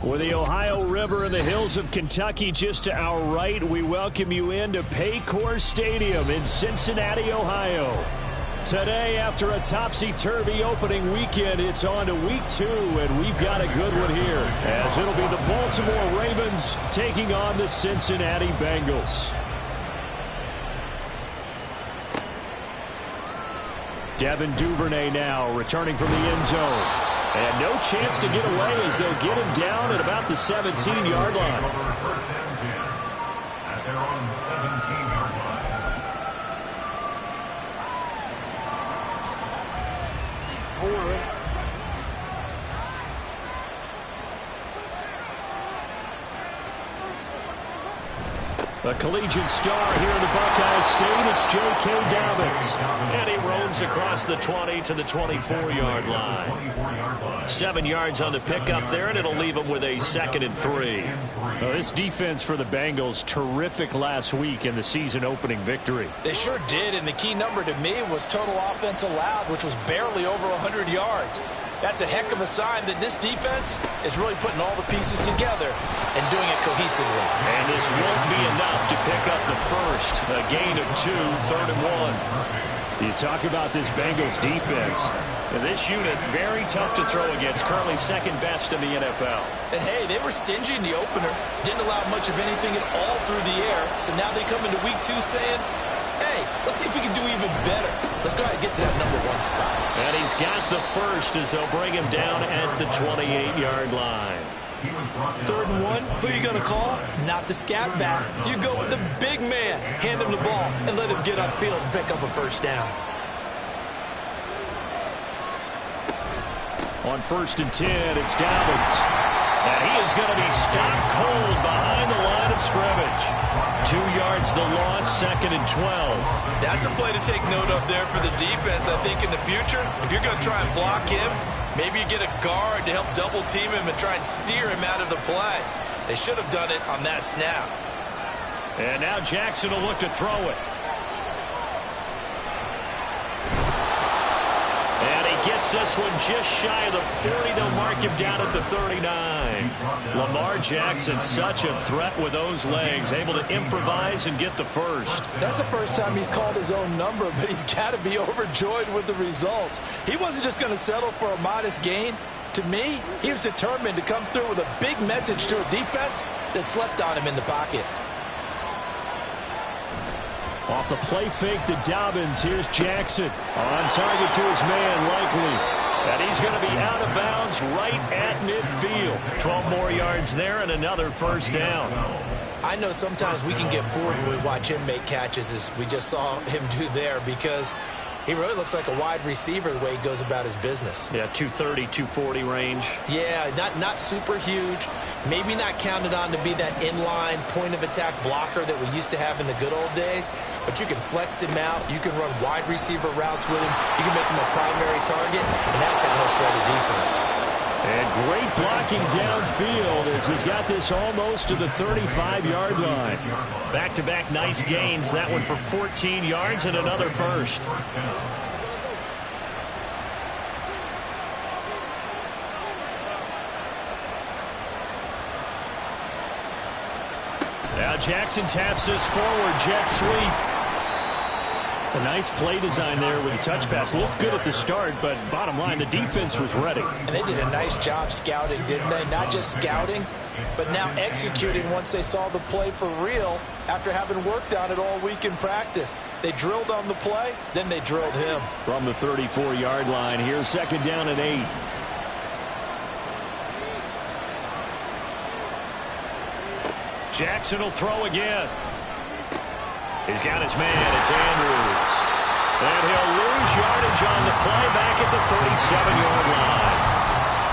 With the Ohio River and the hills of Kentucky just to our right, we welcome you into Paycor Stadium in Cincinnati, Ohio. Today, after a topsy-turvy opening weekend, it's on to week 2, and we've got a good one here, as it'll be the Baltimore Ravens taking on the Cincinnati Bengals. Devin Duvernay now returning from the end zone. And no chance to get away as they'll get him down at about the 17-yard line. First down 10 at their own 17-yard line. A collegiate star here in the Buckeye State, it's J.K. Dobbins. And he roams across the 20 to the 24-yard line. 7 yards on the pickup there, and it'll leave him with a 2nd and 3. Well, this defense for the Bengals, terrific last week in the season-opening victory. They sure did, and the key number to me was total offense allowed, which was barely over 100 yards. That's a heck of a sign that this defense is really putting all the pieces together and doing it cohesively. And this won't be enough to pick up the first. A gain of 2, 3rd and 1. You talk about this Bengals defense. And this unit, very tough to throw against. Currently 2nd best in the NFL. And, hey, they were stingy in the opener. Didn't allow much of anything at all through the air. So now they come into week 2 saying, hey, let's see if we can do even better. Let's go ahead and get to that number 1 spot. And he's got the first as they'll bring him down at the 28-yard line. 3rd and 1, who are you going to call? Not the scat back. You go with the big man. Hand him the ball and let him get upfield and pick up a first down. On 1st and 10, it's Dobbins. And he is going to be stopped cold behind the line of scrimmage. 2 yards the loss, 2nd and 12. That's a play to take note of there for the defense. I think in the future, if you're going to try and block him, maybe you get a guard to help double team him and try and steer him out of the play. They should have done it on that snap. And now Jackson will look to throw it. And he gets this one just shy of the 40. They'll mark him down at the 39. Lamar Jackson, such a threat with those legs, able to improvise and get the first. That's the first time he's called his own number, but he's got to be overjoyed with the results. He wasn't just going to settle for a modest gain. To me, he was determined to come through with a big message to a defense that slept on him in the pocket. Off the play fake to Dobbins, here's Jackson. On target to his man, Likely. And he's going to be out of bounds right at midfield. 12 more yards there and another first down. I know sometimes we can get fooled when we watch him make catches, as we just saw him do there, because he really looks like a wide receiver the way he goes about his business. Yeah, 230, 240 range. Yeah, not super huge. Maybe not counted on to be that inline point-of-attack blocker that we used to have in the good old days. But you can flex him out. You can run wide receiver routes with him. You can make him a primary target, and that's how he'll shred the defense. And great blocking downfield as he's got this almost to the 35-yard line. Back-to-back nice gains. That one for 14 yards and another first. Now Jackson taps this forward, jet sweep. A nice play design there with the touch pass. Looked good at the start, but bottom line, the defense was ready. And they did a nice job scouting, didn't they? Not just scouting, but now executing once they saw the play for real after having worked on it all week in practice. They drilled on the play, then they drilled him. From the 34-yard line, here's 2nd down and 8. Jackson will throw again. He's got his man. It's Andrews. And he'll lose yardage on the play back at the 37-yard line.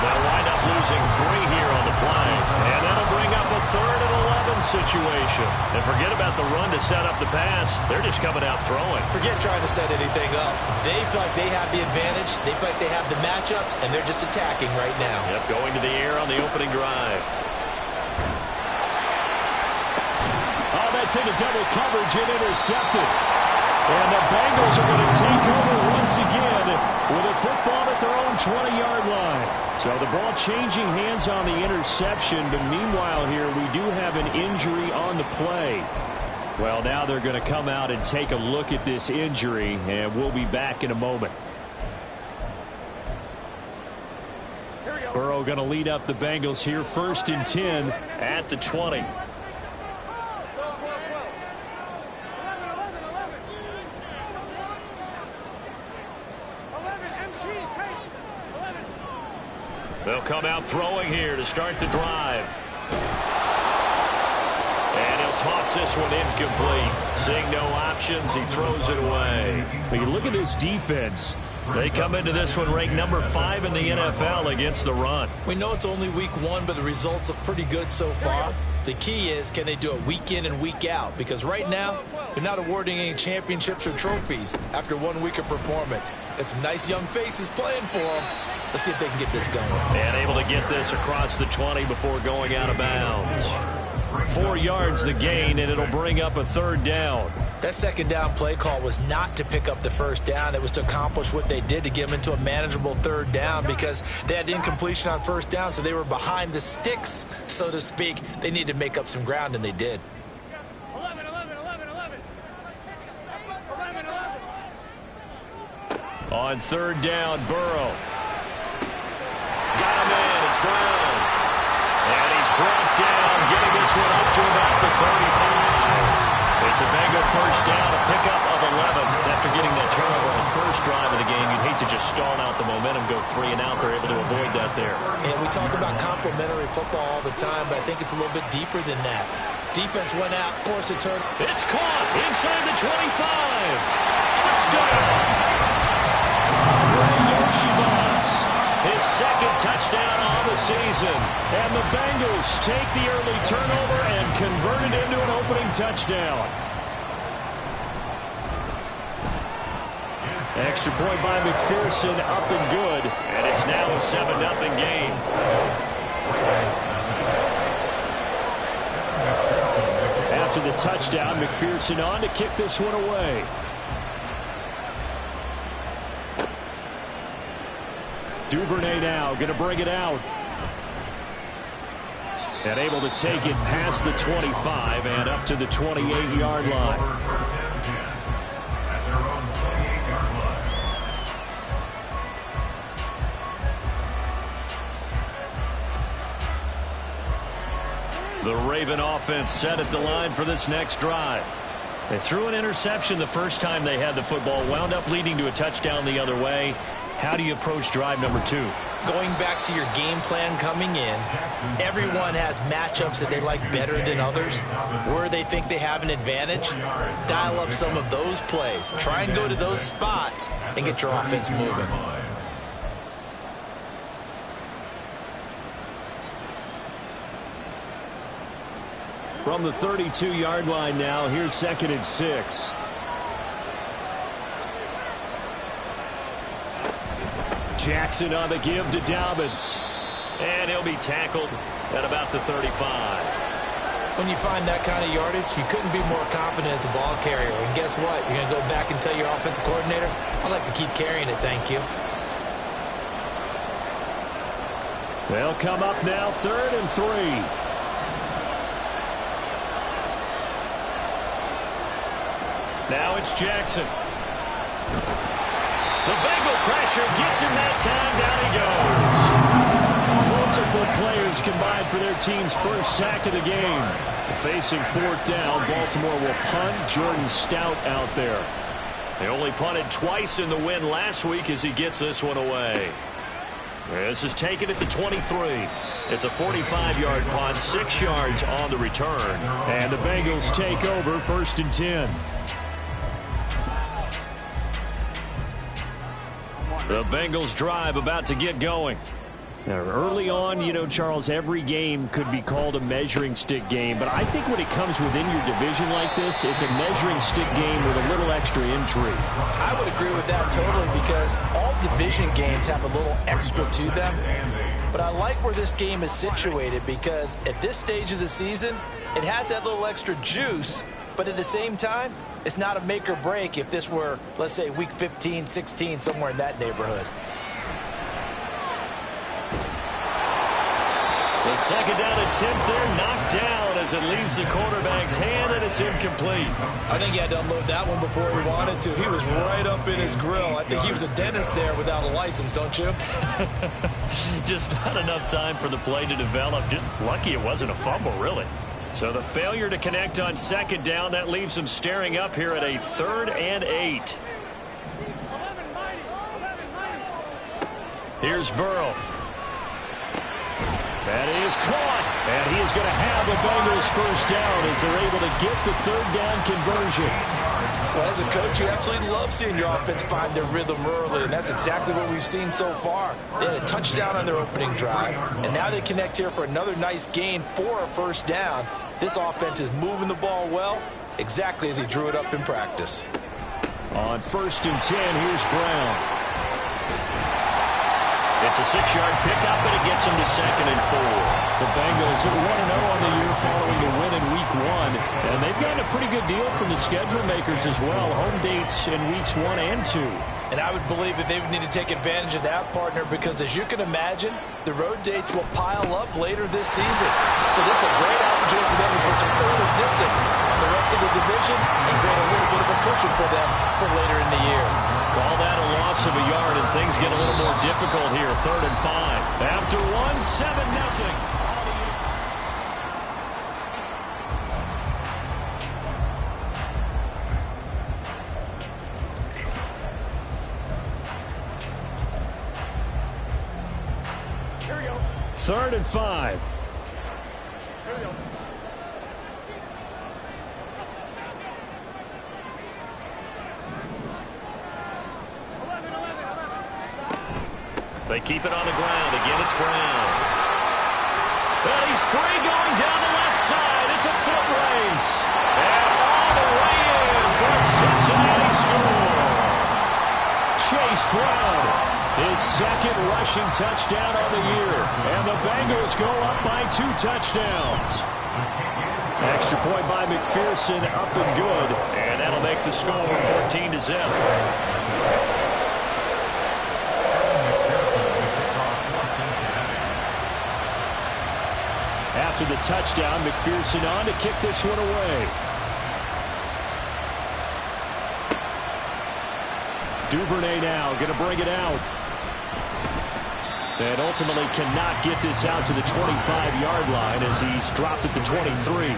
They'll wind up losing 3 here on the play. And that'll bring up a 3rd and 11 situation. And forget about the run to set up the pass. They're just coming out throwing. Forget trying to set anything up. They feel like they have the advantage. They feel like they have the matchups, and they're just attacking right now. Yep, going to the air on the opening drive. Oh, that's into double coverage and intercepted. And the Bengals are going to take over once again with a football at their own 20-yard line. So the ball changing hands on the interception, but meanwhile here we do have an injury on the play. Well, now they're going to come out and take a look at this injury, and we'll be back in a moment. Burrow going to lead up the Bengals here, 1st and 10 at the 20. They'll come out throwing here to start the drive. And he'll toss this one incomplete. Seeing no options, he throws it away. But you look at this defense. They come into this one ranked number 5 in the NFL against the run. We know it's only week 1, but the results look pretty good so far. The key is, can they do it week in and week out? Because right now, they're not awarding any championships or trophies after 1 week of performance. Got some nice young faces playing for them. Let's see if they can get this going. And able to get this across the 20 before going out of bounds. 4 yards the gain, and it'll bring up a 3rd down. That 2nd down play call was not to pick up the 1st down. It was to accomplish what they did to get them into a manageable 3rd down because they had incompletion on 1st down, so they were behind the sticks, so to speak. They needed to make up some ground, and they did. 11. On 3rd down, Burrow. Got him in. It's Brown. And he's brought down, getting this one up to about the 35. It's a Bengal 1st down, a pickup of 11. After getting that turnover on the 1st drive of the game, you'd hate to just stall out the momentum, go 3 and out. They're able to avoid that there. And we talk about complementary football all the time, but I think it's a little bit deeper than that. Defense went out, forced a turn. It's caught inside the 25. Touchdown! His 2nd touchdown on the season. And the Bengals take the early turnover and convert it into an opening touchdown. Extra point by McPherson, up and good. And it's now a 7-0 game. After the touchdown, McPherson on to kick this one away. Duvernay now going to bring it out. And able to take it past the 25 and up to the 28-yard line. The Raven offense set at the line for this next drive. They threw an interception the first time they had the football, wound up leading to a touchdown the other way. How do you approach drive number 2? Going back to your game plan coming in, everyone has matchups that they like better than others. Where they think they have an advantage, dial up some of those plays. Try and go to those spots and get your offense moving. From the 32-yard line now, here's 2nd and 6. Jackson on the give to Dobbins. And he'll be tackled at about the 35. When you find that kind of yardage, you couldn't be more confident as a ball carrier. And guess what? You're going to go back and tell your offensive coordinator, I'd like to keep carrying it, thank you. They'll come up now, 3rd and 3. Now it's Jackson. The Bengal pressure gets him that time. Down he goes. Multiple players combined for their team's 1st sack of the game. Facing 4th down, Baltimore will punt. Jordan Stout out there. They only punted twice in the win last week as he gets this one away. This is taken at the 23. It's a 45-yard punt, 6 yards on the return. And the Bengals take over, 1st and 10. The Bengals drive about to get going. Now, early on, you know, Charles, every game could be called a measuring stick game. But I think when it comes within your division like this, it's a measuring stick game with a little extra intrigue. I would agree with that totally, because all division games have a little extra to them. But I like where this game is situated, because at this stage of the season, it has that little extra juice. But at the same time, it's not a make or break if this were, let's say, week 15, 16, somewhere in that neighborhood. The second down attempt there knocked down as it leaves the quarterback's hand, and it's incomplete. I think he had to unload that one before he wanted to. He was right up in his grill. I think he was a dentist there without a license, don't you? Just not enough time for the play to develop. Just lucky it wasn't a fumble, really. So the failure to connect on second down, that leaves them staring up here at a 3rd and 8. Here's Burrow. That is caught, and he is going to have the Bengals first down as they're able to get the 3rd down conversion. Well, as a coach, you absolutely love seeing your offense find their rhythm early, and that's exactly what we've seen so far. They had a touchdown on their opening drive, and now they connect here for another nice gain for a first down. This offense is moving the ball well, exactly as he drew it up in practice. On 1st and 10, here's Brown. It's a 6-yard pickup, and it gets them to 2nd and 4. The Bengals are 1-0 on the year following the win in Week 1, and they've gotten a pretty good deal from the schedule makers as well. Home dates in Weeks 1 and 2. And I would believe that they would need to take advantage of that, partner, because as you can imagine, the road dates will pile up later this season. So this is a great opportunity for them to put some early distance on the rest of the division and create a little bit of a cushion for them for later in the year. Call that a loss of a yard, and things get a little more difficult here. 3rd and 5. After 1, 7-0. Third and 5. They keep it on the ground. Again, it's Brown. And he's free going down the left side. It's a foot race. And all the way in for a Cincinnati score. Chase Brown, his 2nd rushing touchdown on the year. And the Bengals go up by 2 touchdowns. Extra point by McPherson, up and good. And that'll make the score 14-0. After the touchdown, McPherson on to kick this one away. Duvernay now going to bring it out. And ultimately cannot get this out to the 25-yard line as he's dropped at the 23.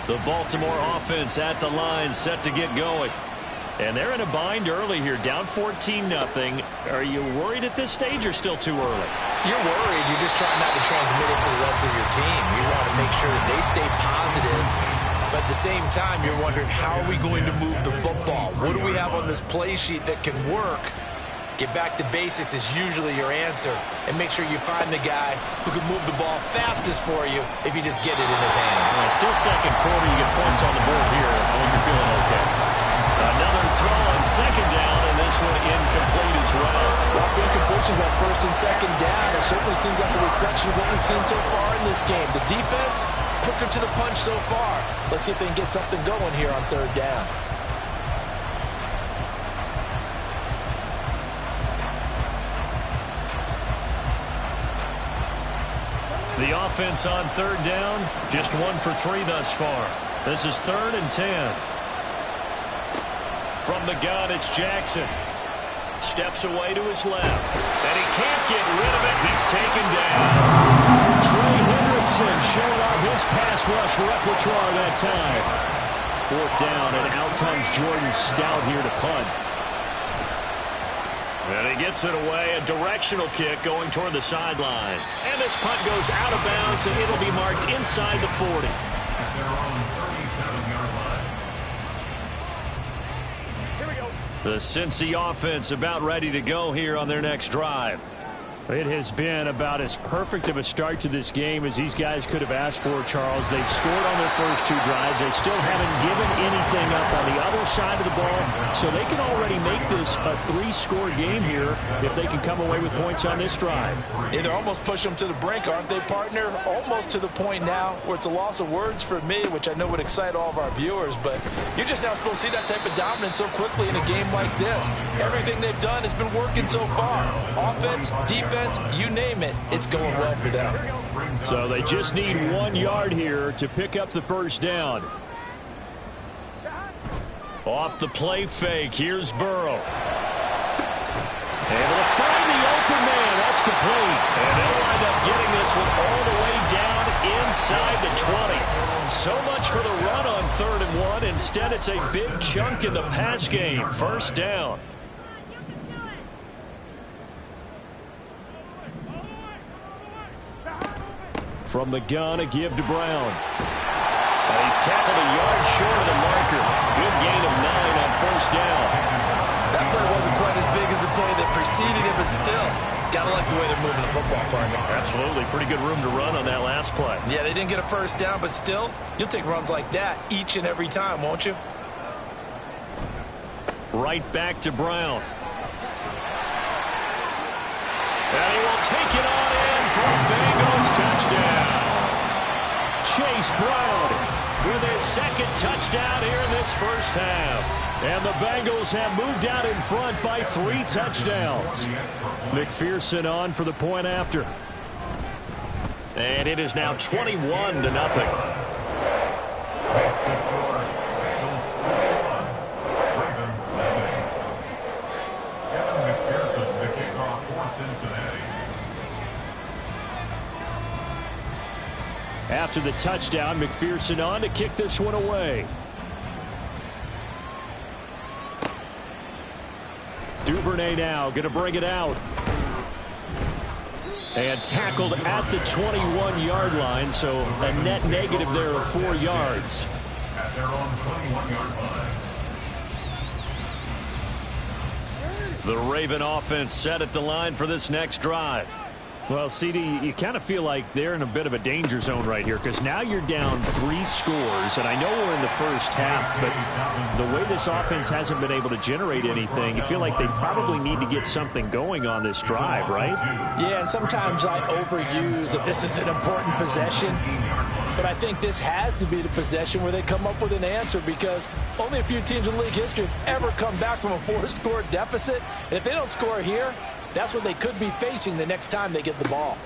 The Baltimore offense at the line, set to get going. And they're in a bind early here, down 14-0. Are you worried at this stage or still too early? You're worried. You're just trying not to transmit it to the rest of your team. You want to make sure that they stay positive. But at the same time, you're wondering, how are we going to move the football? What do we have on this play sheet that can work? Get back to basics is usually your answer. And make sure you find the guy who can move the ball fastest for you if you just get it in his hands. Well, still second quarter. You get points on the board here. I think you're feeling okay. Another throw on second down, and this one incomplete as well. Rough incompletions on 1st and 2nd down. It certainly seems like a reflection of what we've seen so far in this game. The defense, quicker to the punch so far. Let's see if they can get something going here on 3rd down. The offense on 3rd down, just 1 for 3 thus far. This is 3rd and 10. From the gun, it's Jackson. Steps away to his left. And he can't get rid of it. He's taken down. Trey Hendrickson showing off his pass rush repertoire that time. 4th down, and out comes Jordan Stout here to punt. And he gets it away, a directional kick going toward the sideline. And this punt goes out of bounds, and it'll be marked inside the 40. At their own 37-yard line. Here we go. The Cincy offense about ready to go here on their next drive. It has been about as perfect of a start to this game as these guys could have asked for, Charles. They've scored on their first two drives. They still haven't given anything up on the other side of the ball, so they can already make this a three-score game here if they can come away with points on this drive. Yeah, they're almost push them to the brink, aren't they, partner? Almost to the point now where it's a loss of words for me, which I know would excite all of our viewers, but you're just now supposed to see that type of dominance so quickly in a game like this. Everything they've done has been working so far. Offense, defense, you name it, it's going well for them. So they just need 1 yard here to pick up the first down. Off the play fake, here's Burrow. Able to find the open man, that's complete. And they'll wind up getting this one all the way down inside the 20. So much for the run on 3rd and 1. Instead, it's a big chunk in the pass game. First down. From the gun, a give to Brown. And he's tackled a yard short of the marker. Good gain of 9 on first down. That play wasn't quite as big as the play that preceded it, but still, gotta like the way they're moving the football, partner. Absolutely. Pretty good room to run on that last play. Yeah, they didn't get a first down, but still, you'll take runs like that each and every time, won't you? Right back to Brown. And he will take it on in for a Bengals touchdown. Chase Brown with his second touchdown here in this first half. And the Bengals have moved out in front by 3 touchdowns. McPherson on for the point after. And it is now 21-0. Makes the score. Bengals 41. Ravens nothing. Kevin McPherson, the kickoff for Cincinnati. After the touchdown, McPherson on to kick this one away. Duvernay now going to bring it out. And tackled at the 21-yard line, so a net negative there of 4 yards. At their own 21-yard line. The Raven offense set at the line for this next drive. Well, CD, you kind of feel like they're in a bit of a danger zone right here because now you're down 3 scores, and I know we're in the first half, but the way this offense hasn't been able to generate anything, you feel like they probably need to get something going on this drive, right? Yeah, and sometimes I overuse that this is an important possession, but I think this has to be the possession where they come up with an answer because only a few teams in league history have ever come back from a 4-score deficit, and if they don't score here, that's what they could be facing the next time they get the ball.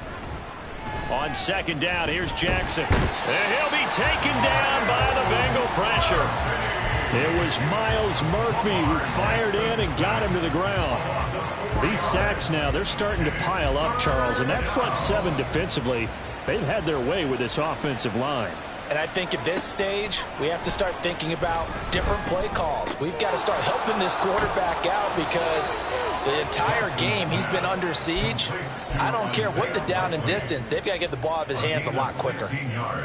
On second down, here's Jackson. And he'll be taken down by the Bengal pressure. It was Miles Murphy who fired in and got him to the ground. These sacks now, they're starting to pile up, Charles. And that front 7 defensively, they've had their way with this offensive line. And I think at this stage, we have to start thinking about different play calls. We've got to start helping this quarterback out because the entire game he's been under siege. I don't care what the down and distance. They've got to get the ball out of his hands a lot quicker.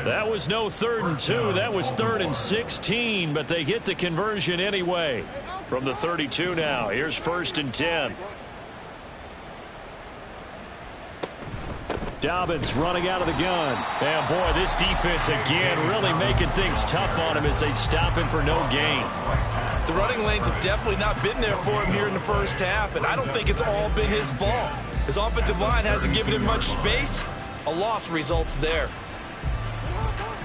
That was no 3rd and 2. That was 3rd and 16, but they get the conversion anyway. From the 32 now, here's 1st and 10. Dobbins running out of the gun. And boy, this defense again really making things tough on him as they stop him for no gain. The running lanes have definitely not been there for him here in the first half, and I don't think it's all been his fault. His offensive line hasn't given him much space. A loss results there.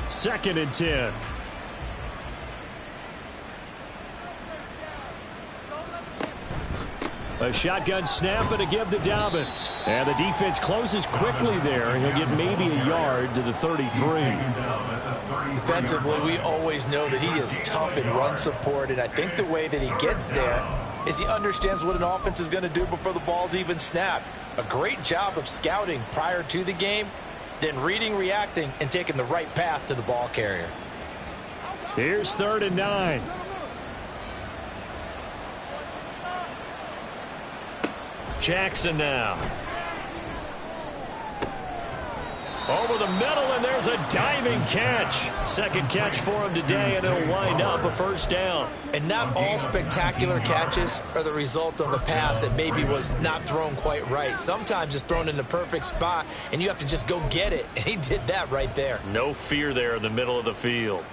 2nd and 10. A shotgun snap and a give to Dobbins. And the defense closes quickly there. He'll get maybe a yard to the 33. Defensively, we always know that he is tough in run support, and I think the way that he gets there is he understands what an offense is going to do before the ball's even snapped. A great job of scouting prior to the game, then reading, reacting, and taking the right path to the ball carrier. Here's 3rd and 9. Jackson now. Over the middle, and there's a diving catch. Second catch for him today, and it'll wind up a first down. And not all spectacular catches are the result of a pass that maybe was not thrown quite right. Sometimes it's thrown in the perfect spot, and you have to just go get it. And he did that right there. No fear there in the middle of the field.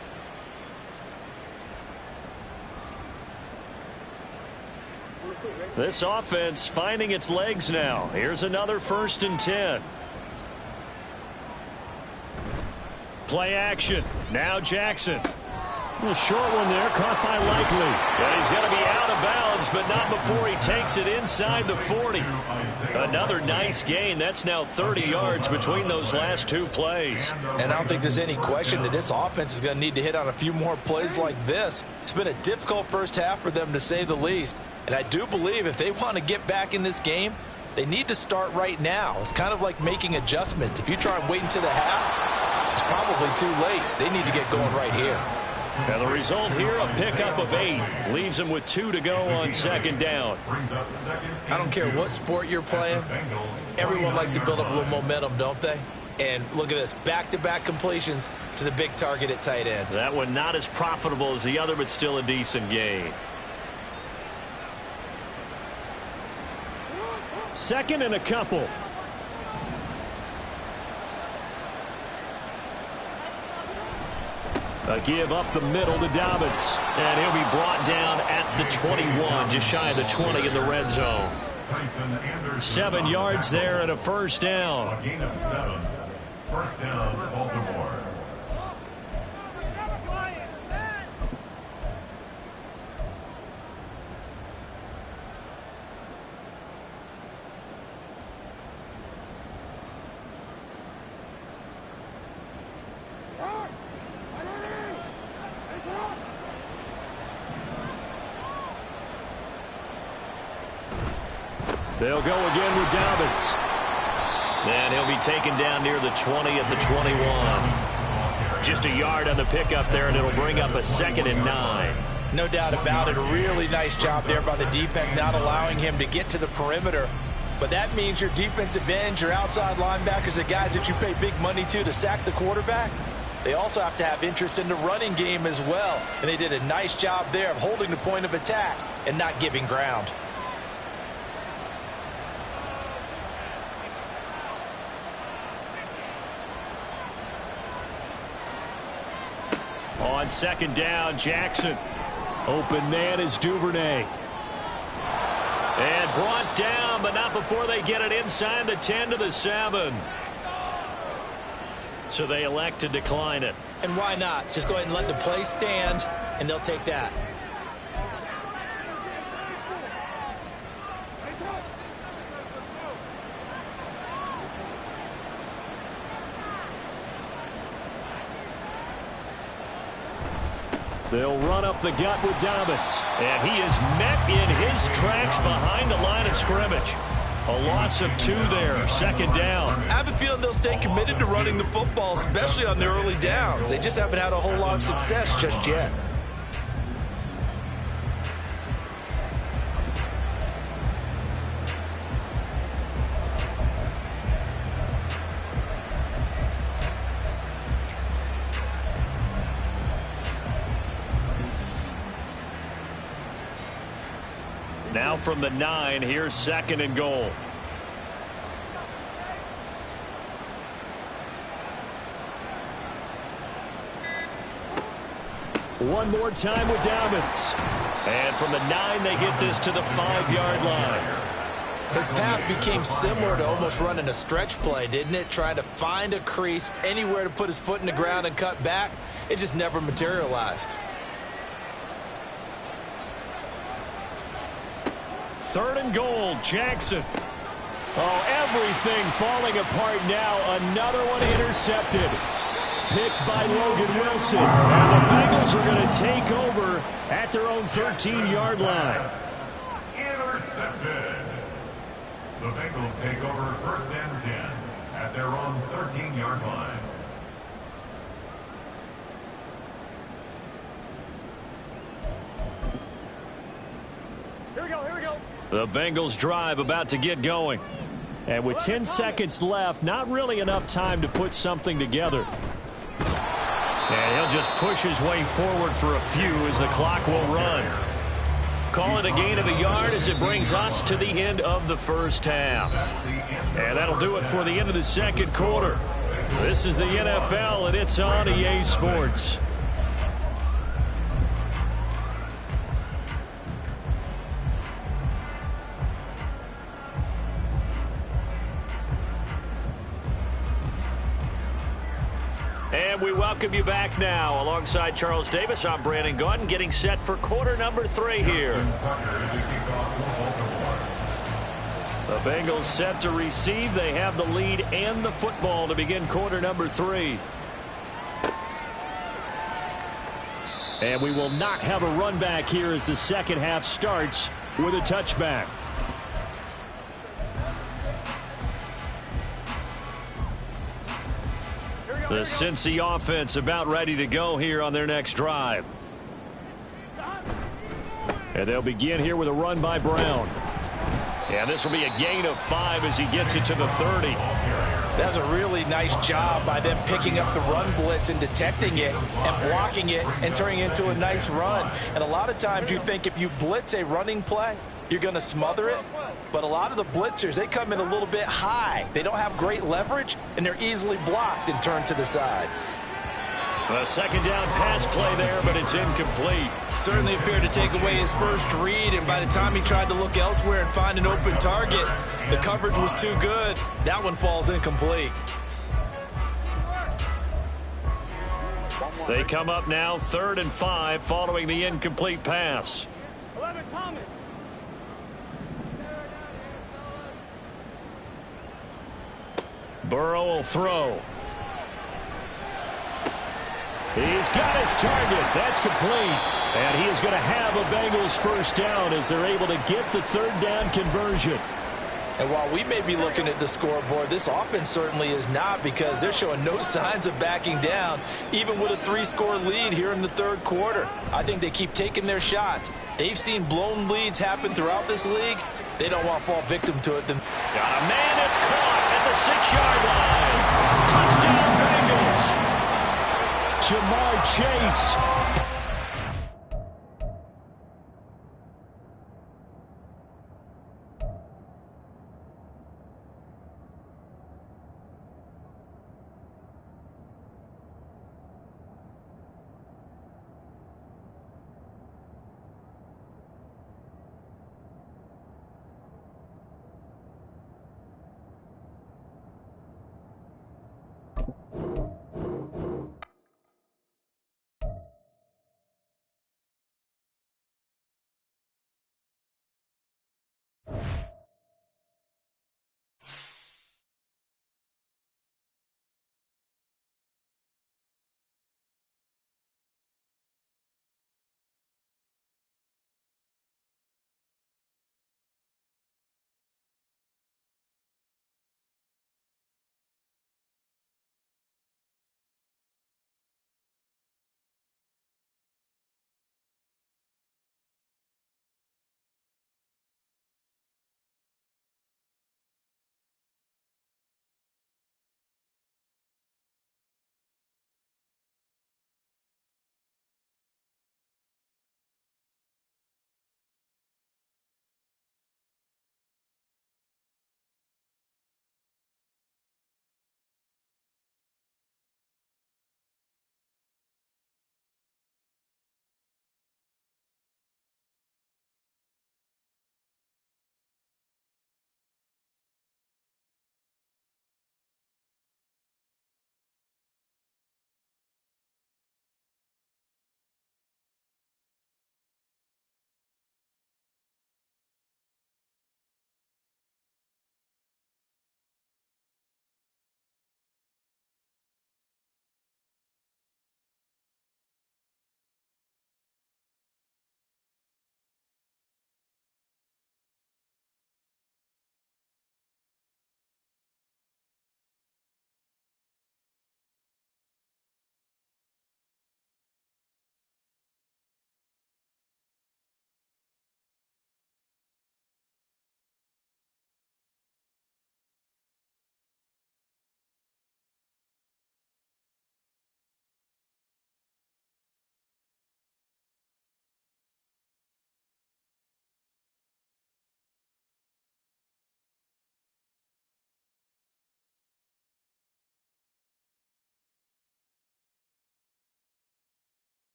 This offense finding its legs now. Here's another 1st and 10. Play action. Now Jackson. A short one there, caught by Likely. And he's going to be out of bounds, but not before he takes it inside the 40. Another nice gain. That's now 30 yards between those last 2 plays. And I don't think there's any question that this offense is going to need to hit on a few more plays like this. It's been a difficult first half for them, to say the least. And I do believe if they want to get back in this game, they need to start right now. It's kind of like making adjustments. If you try and wait until the half, it's probably too late. They need to get going right here. And the result here, a pickup of 8. Leaves them with 2 to go on 2nd down. I don't care what sport you're playing. Everyone likes to build up a little momentum, don't they? And look at this, back-to-back completions to the big target at tight end. That one not as profitable as the other, but still a decent gain. 2nd and a couple. A give up the middle to Dobbins. And he'll be brought down at the 21, just shy of the 20 in the red zone. 7 yards there and a first down. A gain of 7. First down, Baltimore. They'll go again with Dobbins. And he'll be taken down near the 20 at the 21. Just a yard on the pickup there, and it'll bring up a 2nd and 9. No doubt about it. A really nice job there by the defense, not allowing him to get to the perimeter. But that means your defensive ends, your outside linebackers, the guys that you pay big money to sack the quarterback, they also have to have interest in the running game as well. And they did a nice job there of holding the point of attack and not giving ground. On 2nd down, Jackson. Open man is Duvernay. And brought down, but not before they get it inside the 10 to the 7. So they elect to decline it. And why not? Just go ahead and let the play stand, and they'll take that. They'll run up the gut with Dobbins. And he is met in his tracks behind the line of scrimmage. A loss of 2 there, 2nd down. I have a feeling they'll stay committed to running the football, especially on the early downs. They just haven't had a whole lot of success just yet. Now from the 9, here's 2nd and goal. One more time with Dobbins. And from the 9, they get this to the 5-yard line. His path became similar to almost running a stretch play, didn't it? Trying to find a crease, anywhere to put his foot in the ground and cut back. It just never materialized. 3rd and goal, Jackson. Oh, everything falling apart now. Another one intercepted. Picked by Logan Wilson. And the Bengals are going to take over at their own 13-yard line. Intercepted. The Bengals take over 1st and 10 at their own 13-yard line. Here we go, here we go. The Bengals drive about to get going. And with 10 seconds left, not really enough time to put something together. And he'll just push his way forward for a few as the clock will run. Call it a gain of a yard as it brings us to the end of the first half. And that'll do it for the end of the second quarter. This is the NFL, and it's on EA Sports. And we welcome you back now. Alongside Charles Davis, I'm Brandon Gaudin, getting set for quarter number 3 here. The Bengals set to receive. They have the lead and the football to begin quarter number 3. And we will not have a run back here as the second half starts with a touchback. The Cincy offense about ready to go here on their next drive. And they'll begin here with a run by Brown. And this will be a gain of 5 as he gets it to the 30. That's a really nice job by them picking up the run blitz and detecting it and blocking it and turning it into a nice run. And a lot of times you think if you blitz a running play, you're going to smother it. But a lot of the blitzers, they come in a little bit high. They don't have great leverage, and they're easily blocked and turned to the side. A second down pass play there, but it's incomplete. Certainly appeared to take away his first read, and by the time he tried to look elsewhere and find an open target, the coverage was too good. That one falls incomplete. They come up now 3rd and 5 following the incomplete pass. Burrow will throw. He's got his target. That's complete. And he is going to have a Bengals first down as they're able to get the 3rd down conversion. And while we may be looking at the scoreboard, this offense certainly is not, because they're showing no signs of backing down, even with a 3-score lead here in the 3rd quarter. I think they keep taking their shots. They've seen blown leads happen throughout this league. They don't want to fall victim to it. Got a man that's caught at the 6-yard line. Touchdown, Bengals. Jamar Chase